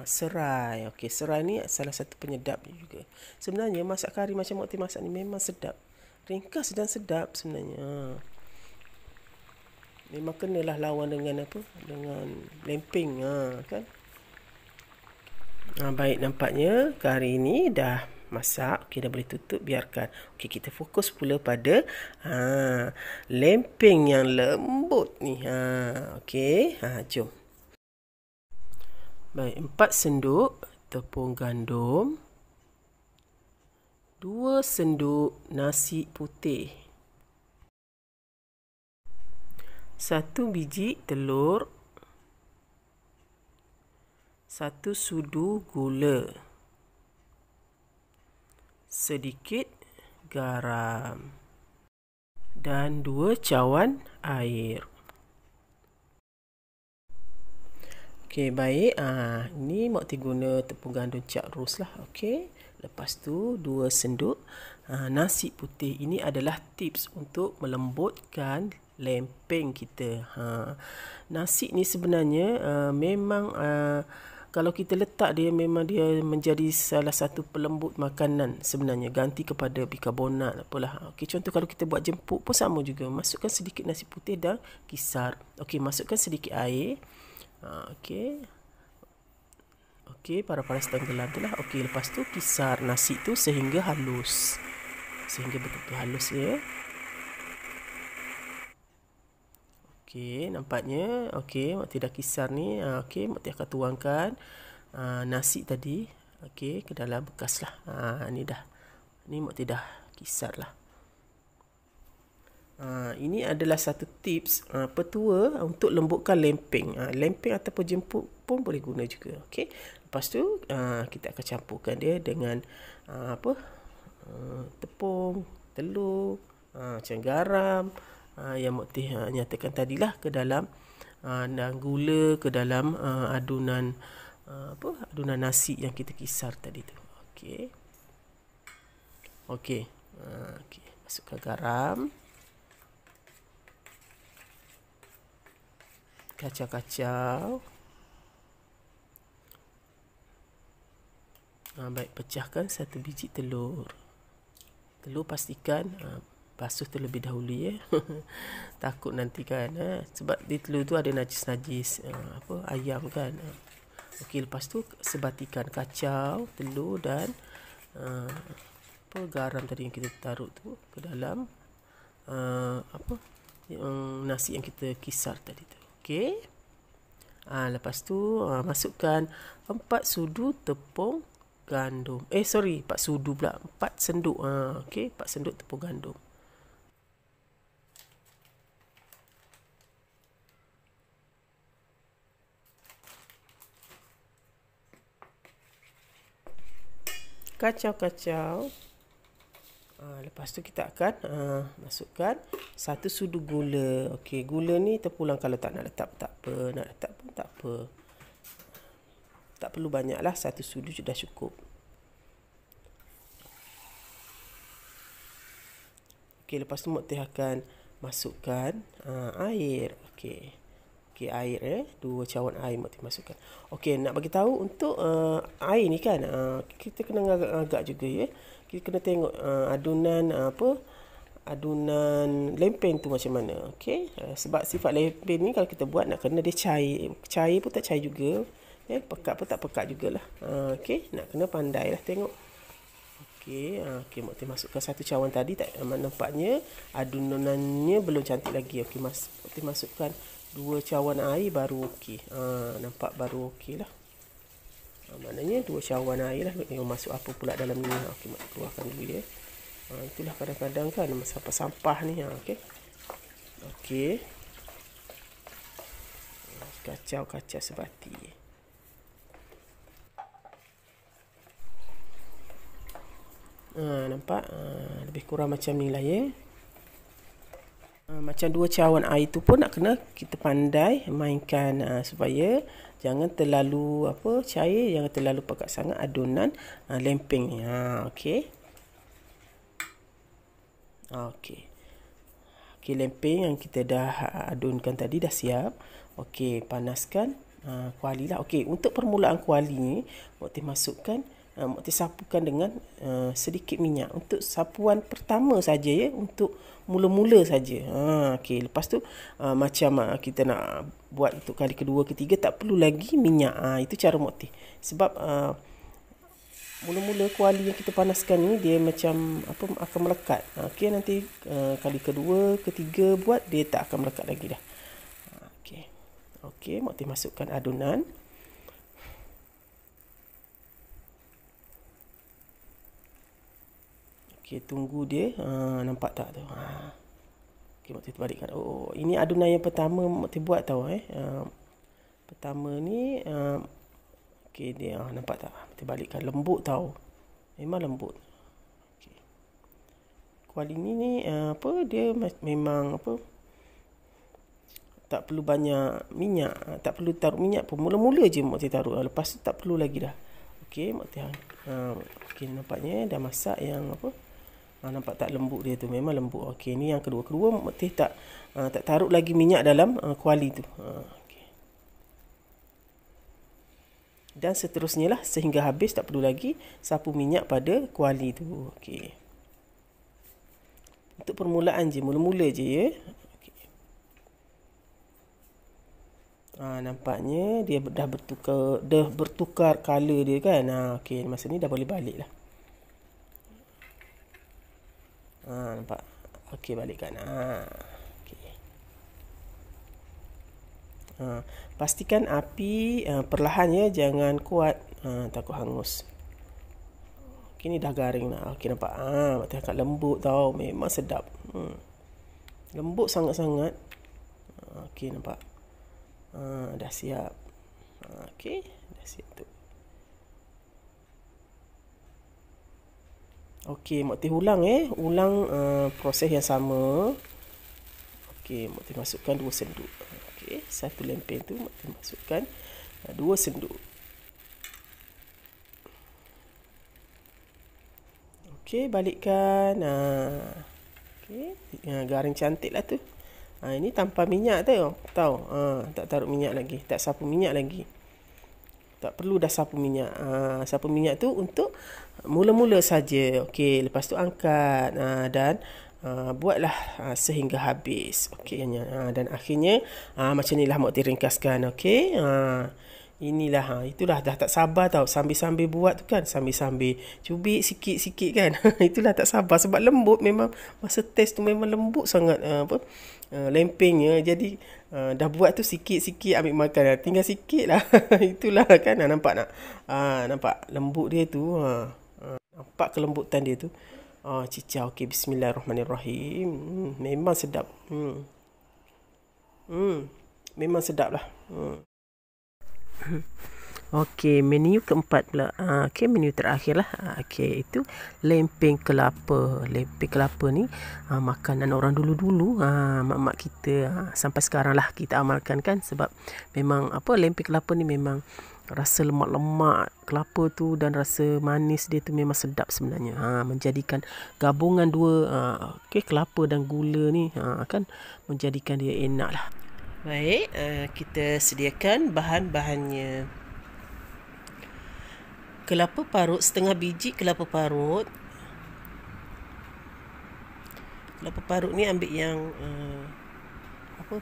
serai. Okey, serai ni salah satu penyedap juga. Sebenarnya masak kari macam Mak Teh masak ni memang sedap. Ringkas dan sedap sebenarnya. Memang kenalah lawan dengan apa? Dengan lempeng. Kan? Baik, nampaknya hari ini dah masak. Okey, dah boleh tutup, biarkan. Okey, kita fokus pula pada lempeng yang lembut ni. Okey, jom. Baik, 4 senduk tepung gandum, 2 senduk nasi putih, 1 biji telur, 1 sudu gula, sedikit garam, dan 2 cawan air. Okey, baik. Ini Mokti guna tepung gandum Cak Ros lah. Okey. Lepas tu 2 senduk nasi putih. Ini adalah tips untuk melembutkan lempeng kita. Nasi ni sebenarnya memang kalau kita letak dia, memang dia menjadi salah satu pelembut makanan sebenarnya, ganti kepada bikarbonat apalah. Okey, contoh kalau kita buat jemput pun sama juga. Masukkan sedikit nasi putih dan kisar. Okey, masukkan sedikit air. Okey. Okey, paras-paras tenggelam tu lah. Okey, lepas tu kisar nasi tu sehingga halus. Sehingga betul-betul halus ya. Okey, nampaknya okey, Mokti dah kisar ni. Okey, Mokti akan tuangkan nasi tadi okey ke dalam bekas lah. Ni dah. Ni Mokti dah kisar lah. Ini adalah satu tips petua untuk lembutkan lempeng. Lempeng ataupun jemput pun boleh guna juga. Okey. Lepas tu kita akan campurkan dia dengan tepung, telur, macam garam yang Mokti nyatakan tadilah ke dalam, dan gula ke dalam adunan adunan nasi yang kita kisar tadi tu. Okey. Okey. Okey, masukkan garam. Kacau-kacau. Baik, pecahkan 1 biji telur. Telur pastikan basuh terlebih dahulu ya. Takut nanti kan sebab di telur tu ada najis-najis ayam kan. Okey, lepas tu sebatikan kacau, telur dan garam tadi yang kita taruh tu ke dalam nasi yang kita kisar tadi tu. Okey. Lepas tu masukkan 4 sudu tepung gandum. 4 sudu pula. 4 senduk. Okey, 4 senduk tepung gandum. Kacau-kacau. Lepas tu kita akan masukkan 1 sudu gula. Okey, gula ni terpulang, kalau tak nak letak tak apa, nak letak pun tak apa. Tak perlu banyaklah, 1 sudu sudah cukup. Okey, lepas tu Mokti akan masukkan air. Okey. Okey, air 2 cawan air Mokti masukkan. Okey, nak bagi tahu untuk air ni kan, kita kena agak-agak juga ya. Kita kena tengok adunan adunan lempeng tu macam mana. Okey, sebab sifat lempeng ni kalau kita buat nak kena dia cair. Cair pun tak cair juga. Pekat pun tak pekat jugalah. Okey, nak kena pandai lah tengok. Okey, Mokti masukkan 1 cawan tadi, nampaknya adunannya belum cantik lagi. Okey, Mokti masukkan 2 cawan air baru okey. Nampak baru okey lah. Maknanya 2 cawan air lah. Masuk apa pula dalam ni. Okey, Mokti keluarkan dulu ya. Itulah kadang-kadang kan sampah-sampah ni. Okey. Okey. Kacau-kacau sebati. Nampak lebih kurang macam ni lah ya. Macam 2 cawan air tu pun nak kena kita pandai mainkan supaya jangan terlalu cair, jangan terlalu pekat sangat adunan lempeng ni. Okey. Okey. Okey, lempeng yang kita dah adunkan tadi dah siap. Okey, panaskan kuali lah. Okey, untuk permulaan kuali ni Mokti masukkan Mokti sapukan dengan sedikit minyak. Untuk sapuan pertama saja ya, untuk mula-mula saja. Okey, lepas tu macam kita nak buat untuk kali kedua, ketiga, tak perlu lagi minyak. Itu cara Mokti. Sebab mula-mula kuali yang kita panaskan ni dia macam akan melekat. Okey, nanti kali kedua, ketiga buat dia tak akan melekat lagi dah. Okey, Mokti masukkan adunan. Okey, tunggu dia. Nampak tak tu? Okey, Mokti balikkan. Oh, ini adunan yang pertama Mokti buat tau pertama ni okey, dia nampak tak? Mokti balikkan, lembut tau. Memang lembut. Okey. Kuali ni dia memang tak perlu banyak minyak, tak perlu taruh minyak pun. Mula-mula je Mokti taruh, lepas tu tak perlu lagi dah. Okey, Mokti okey, nampaknya dah masak yang nampak tak lembut dia tu, memang lembut. Okey, ni yang kedua Mokti tak taruh lagi minyak dalam kuali tu. Okey. Dan seterusnya lah sehingga habis, tak perlu lagi sapu minyak pada kuali tu. Okey. Untuk permulaan je, mula-mula je ya. Nampaknya dia dah bertukar color dia kan. Okey, masa ni dah boleh balik lah. Nampak. Okey, balikkan. Okey. Pastikan api perlahan ya, jangan kuat, takut hangus. Okey, ni dah garing dah. Okey, nampak. Mati agak lembut tau, memang sedap. Lembut sangat-sangat. Okey, nampak. Dah siap. Okey, dah siap tu. Okey, Mokti ulang proses yang sama. Okey, Mokti masukkan 2 senduk. Okey, satu lempeng tu Mokti masukkan 2 senduk. Okey, balikkan. Okey, garing cantik lah tu. Ini tanpa minyak tahu. Tak taruh minyak lagi, tak sapu minyak lagi. Tak perlu dah sapu minyak. Sapu minyak tu untuk mula-mula saja. Okey, lepas tu angkat dan buatlah sehingga habis. Okey, dan akhirnya macam inilah Mokti ringkaskan. Okey. Inilah itulah dah tak sabar tau, sambil-sambil buat tu kan, sambil-sambil cubit sikit-sikit kan. Itulah tak sabar sebab lembut, memang masa test tu memang lembut sangat lempengnya. Jadi dah buat tu sikit-sikit ambil makan, tinggal sikit lah. Itulah kan, nampak tak? Nampak lembut dia tu, nampak kelembutan dia tu. Cicah. Okey, bismillahirrahmanirrahim. Memang sedap. Memang sedap lah. Okey, menu keempat pula. Okey, menu terakhir lah. Okey, itu lempeng kelapa. Lempeng kelapa ni makanan orang dulu-dulu, mak-mak kita sampai sekarang lah kita amalkan kan. Sebab memang lempeng kelapa ni memang rasa lemak-lemak kelapa tu dan rasa manis dia tu memang sedap sebenarnya. Menjadikan gabungan dua kelapa dan gula ni kan menjadikan dia enak lah. Baik, kita sediakan bahan-bahannya. Kelapa parut, setengah biji kelapa parut. Kelapa parut ni ambil yang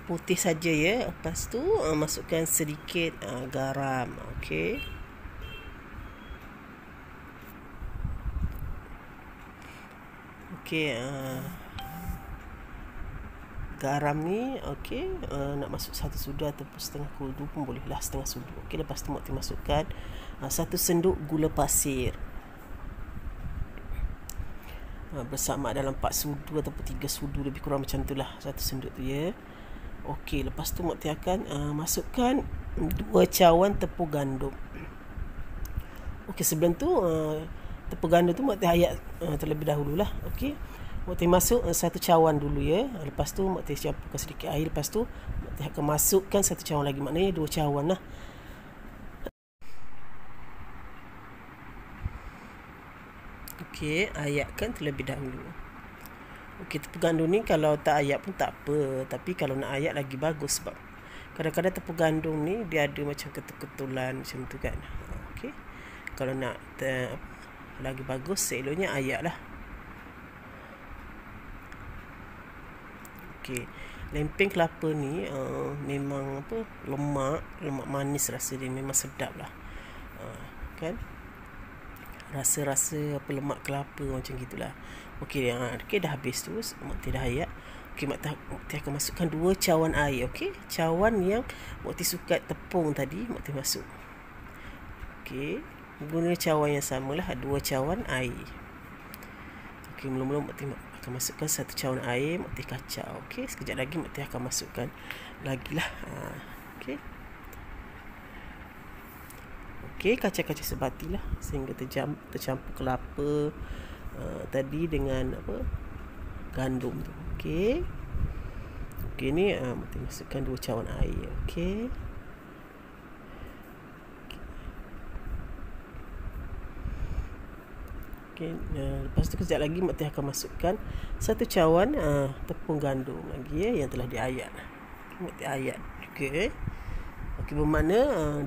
putih saja ya. Lepas tu masukkan sedikit garam. Okey. Okey, garam ni nak masuk 1 sudu ataupun setengah sudu pun boleh lah, setengah sudu. Okey, lepas tu Mokti masukkan 1 senduk gula pasir. Bersama dalam 4 sudu ataupun 3 sudu, lebih kurang macam tu lah 1 senduk tu ya. Okey, lepas tu Mokti akan masukkan 2 cawan tepung gandum. Okey, sebelum tu tepung gandum tu Mokti ayak terlebih dahulu lah. Okey, Mokti masuk 1 cawan dulu ya. Lepas tu Mokti campurkan sedikit air. Lepas tu Mokti akan masukkan 1 cawan lagi. Maknanya 2 cawan lah. Okey, ayatkan terlebih dahulu. Okey, tepung gandum ni kalau tak ayak pun tak apa. Tapi kalau nak ayak lagi bagus, sebab kadang-kadang tepung gandum ni dia ada macam ketul-ketulan macam tu kan. Okey, Kalau nak lagi bagus, seloknya ayak lah. Okey, lempeng kelapa ni memang lemak manis rasa dia, memang sedap lah. Kan? Rasa-rasa lemak kelapa macam gitulah. Okey, dah habis tu, Mak Teh dah ayak. Okey, Mak Teh akan masukkan 2 cawan air. Okey, cawan yang Mak Teh sukat tepung tadi, Mak Teh masuk. Okey, guna cawan yang samalah, 2 cawan air. Okey, mula-mula Mak Teh akan masukkan 1 cawan air, Mak Teh kacau. Okey, sekejap lagi Mak Teh akan masukkan lagi lah. Okey. Okey, kacau-kacau sebati lah sehingga tercampur kelapa tadi dengan gandum tu. Okey. Okey, ni Mak Teh masukkan 2 cawan air. Okey. Okey, lepas tu kejap lagi Mak Teh akan masukkan 1 cawan tepung gandum lagi yang telah diayak. Mak Teh ayak juga. Okey, bermakna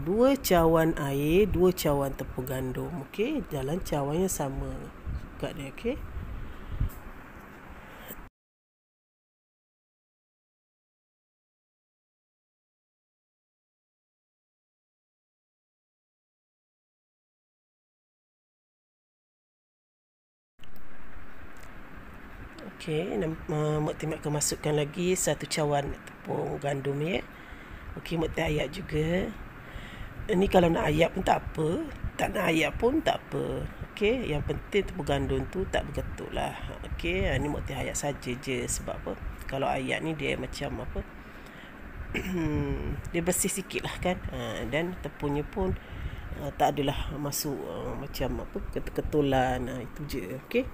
2 cawan air, 2 cawan tepung gandum. Okey, dalam cawan yang sama kat dia. Okey. Okey, Mak Teh akan masukkan lagi 1 cawan tepung gandum ya. Okey, Mak Teh ayak juga. Ini kalau nak ayak pun tak apa, tak nak ayak pun tak apa. Okey, yang penting tepung gandum tu tak bergetuk lah. Okey, ni Mak Teh ayak saja je. Sebab apa? Kalau ayak ni dia macam apa? Dia bersih sikit lah kan. Dan tepungnya pun tak adalah masuk macam apa? Ketul-ketulan. Itu je. Okey.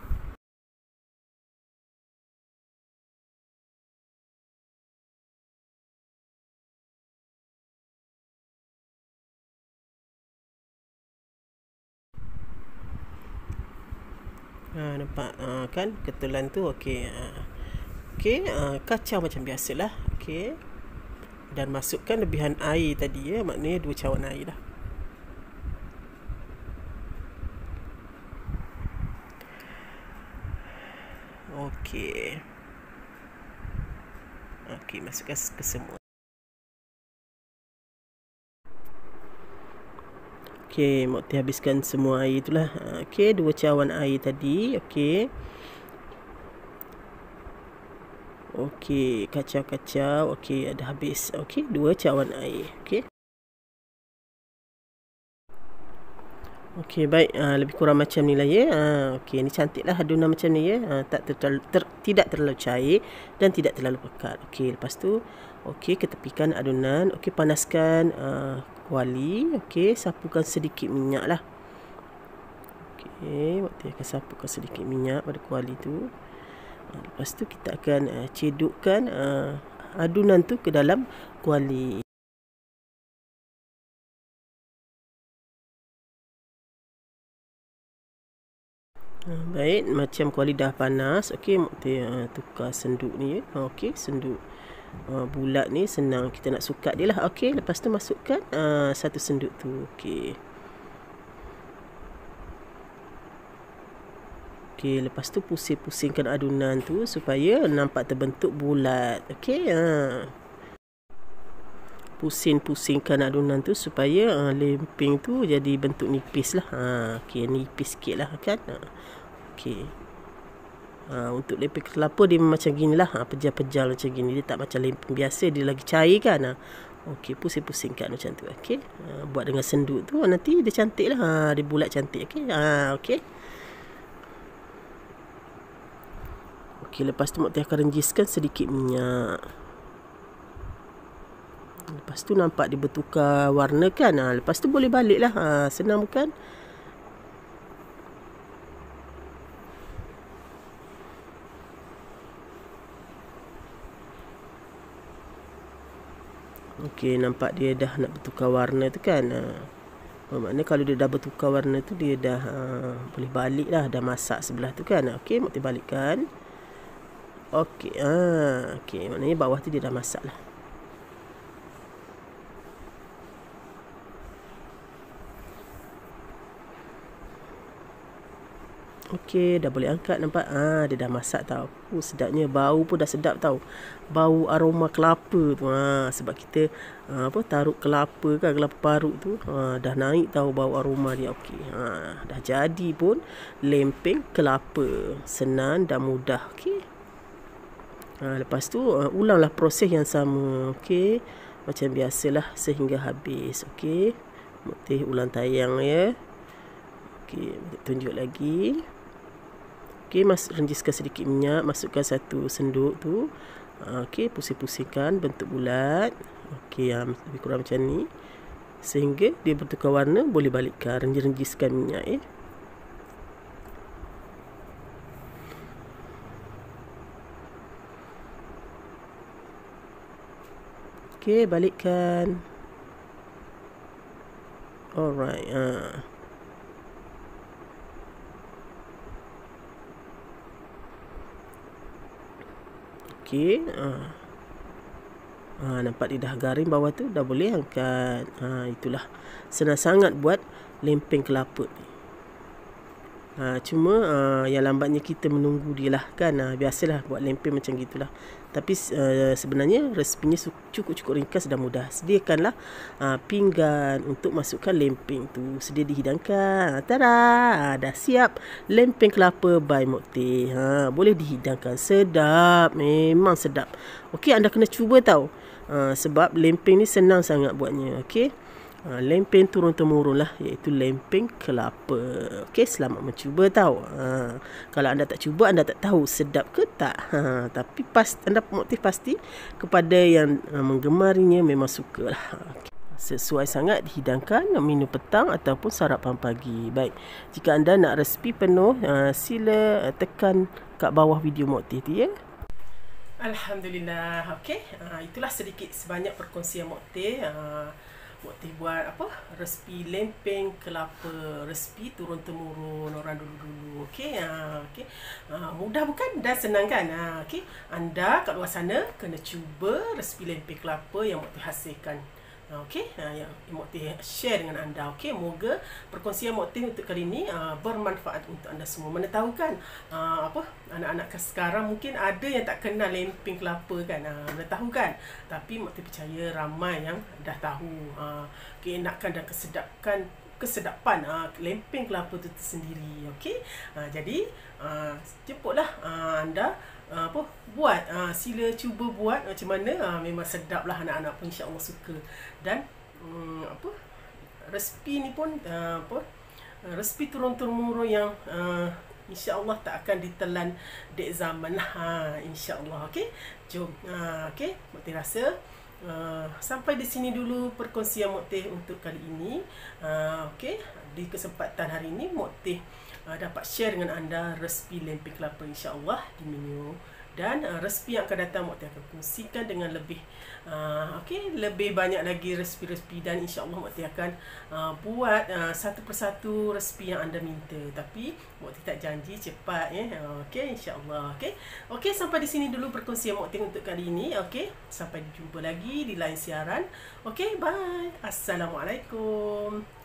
Nampak kan ketulan tu. Okey. Okey, kacau macam biasalah. Okey. Dan masukkan lebihan air tadi ya, maknanya 2 cawan air lah. Okey. Okey, masukkan ke semua. Okey, Mak Teh habiskan semua air itulah. Okey, 2 cawan air tadi. Okey. Okey, kacau-kacau. Okey, dah habis. Okey, 2 cawan air. Okey. Okey, baik. Lebih kurang macam ni lah ya. Okey, ni cantiklah adunan macam ni ya. Tidak terlalu cair dan tidak terlalu pekat. Okey, lepas tu okey, ketepikan adunan. Okey, panaskan kuali. Okey, sapukan sedikit minyak lah. Okey, Mak Teh akan sapukan sedikit minyak pada kuali tu. Lepas tu kita akan cedukkan adunan tu ke dalam kuali. Baik, macam kuali dah panas. Okey, Mak Teh tukar senduk ni ya. Okey, senduk bulat ni senang kita nak sukat dia lah. Okey, lepas tu masukkan 1 senduk tu. Okey. Okey, lepas tu pusing-pusingkan adunan tu supaya nampak terbentuk bulat. Okey, pusing-pusingkan adunan tu supaya lempeng tu jadi bentuk nipis lah. Okey, nipis sikit lah kan. Okey. Untuk lempeng kelapa dia macam gini lah. Pejal-pejal macam gini. Dia tak macam lempeng biasa. Dia lagi cair kan. Okey, pusing-pusingkan macam tu. Okey. Buat dengan senduk tu. Nanti dia cantik lah. Dia bulat cantik. Okey. Okey. Okey, lepas tu Mak Teh akan renjiskan sedikit minyak. Lepas tu nampak dia bertukar warna kan. Lepas tu boleh balik lah. Senang bukan? Okey, nampak dia dah nak bertukar warna tu kan. Maknanya kalau dia dah bertukar warna tu, dia dah boleh balik lah. Dah masak sebelah tu kan. Okey, Mak Teh balikkan. Okey, okey, maknanya bawah tu dia dah masak lah. Okey, dah boleh angkat, nampak? Dia dah masak tau. Sedapnya, bau pun dah sedap tau. Bau aroma kelapa tu. Sebab kita taruh kelapa kan, kelapa parut tu. Dah naik tau bau aroma dia. Okey. Dah jadi pun lempeng kelapa. Senang dan mudah. Okey. Lepas tu ulanglah proses yang sama. Okey. Macam biasalah sehingga habis. Okey. Mukti ulang tayang ya. Okey, tunjuk lagi. Okey, renjiskan sedikit minyak, masukkan 1 senduk tu. Okey, pusing-pusingkan bentuk bulat. Okey, lebih kurang macam ni. Sehingga dia bertukar warna, boleh balikkan. Renjiskan minyak ya. Okey, balikkan. Alright. Okey. Nampak dia dah garing bawah tu, dah boleh angkat. Itulah. Senang sangat buat lempeng kelapa ni. Cuma yang lambatnya kita menunggu dia lah kan. Biasalah buat lempeng macam gitulah. Tapi sebenarnya resepinya cukup-cukup ringkas dan mudah. Sediakanlah pinggan untuk masukkan lempeng tu. Sedia dihidangkan. Tada! Dah siap lempeng kelapa by Mukti. Boleh dihidangkan. Sedap. Memang sedap. Okey, anda kena cuba tau. Sebab lempeng ni senang sangat buatnya. Okey. Lempeng turun-temurun lah, iaitu lempeng kelapa. Okey, selamat mencuba tau. Kalau anda tak cuba, anda tak tahu sedap ke tak. Tapi anda motif pasti kepada yang menggemarinya memang suka lah. Sesuai sangat dihidangkan minum petang ataupun sarapan pagi. Baik, jika anda nak resipi penuh, sila tekan kat bawah video motif tu ya. Alhamdulillah. Okey, itulah sedikit sebanyak perkongsian Mukti. Mukti buat resipi lempeng kelapa, resipi turun-temurun orang dulu-dulu. Okey, okey. Mudah bukan dan senang kan? Okey, anda kat luar sana kena cuba resipi lempeng kelapa yang Mukti hasilkan. Okey, yang Mukti share dengan anda. Okey, moga perkongsian Mukti untuk kali ini bermanfaat untuk anda semua. Mana tahu kan anak-anak sekarang mungkin ada yang tak kenal lempeng kelapa kan. Mana tahu kan. Tapi Mukti percaya ramai yang dah tahu keenakan dan kesedapan lempeng kelapa itu tersendiri. Okey, jadi jemputlah anda buat, sila cuba buat macam mana. Memang sedap lah, anak-anak pun insya-Allah suka. Dan resipi ni pun resipi turun-temurun yang insya-Allah tak akan ditelan dek zaman lah, insya-Allah. Okey, jom. Okey, Mukti rasa sampai di sini dulu perkongsian Mukti untuk kali ini. Okey, di kesempatan hari ini Mukti dapat share dengan anda resipi lempeng kelapa insya-Allah di menu. Dan resipi yang akan datang Mukti akan kongsikan dengan lebih lebih banyak lagi resipi-resipi. Dan insya-Allah Mukti akan buat satu persatu resipi yang anda minta. Tapi Mukti tak janji cepat ya. Okey, insya-Allah. Okey, sampai di sini dulu perkongsian Mukti untuk kali ini. Okey, sampai jumpa lagi di lain siaran. Okey, bye. Assalamualaikum.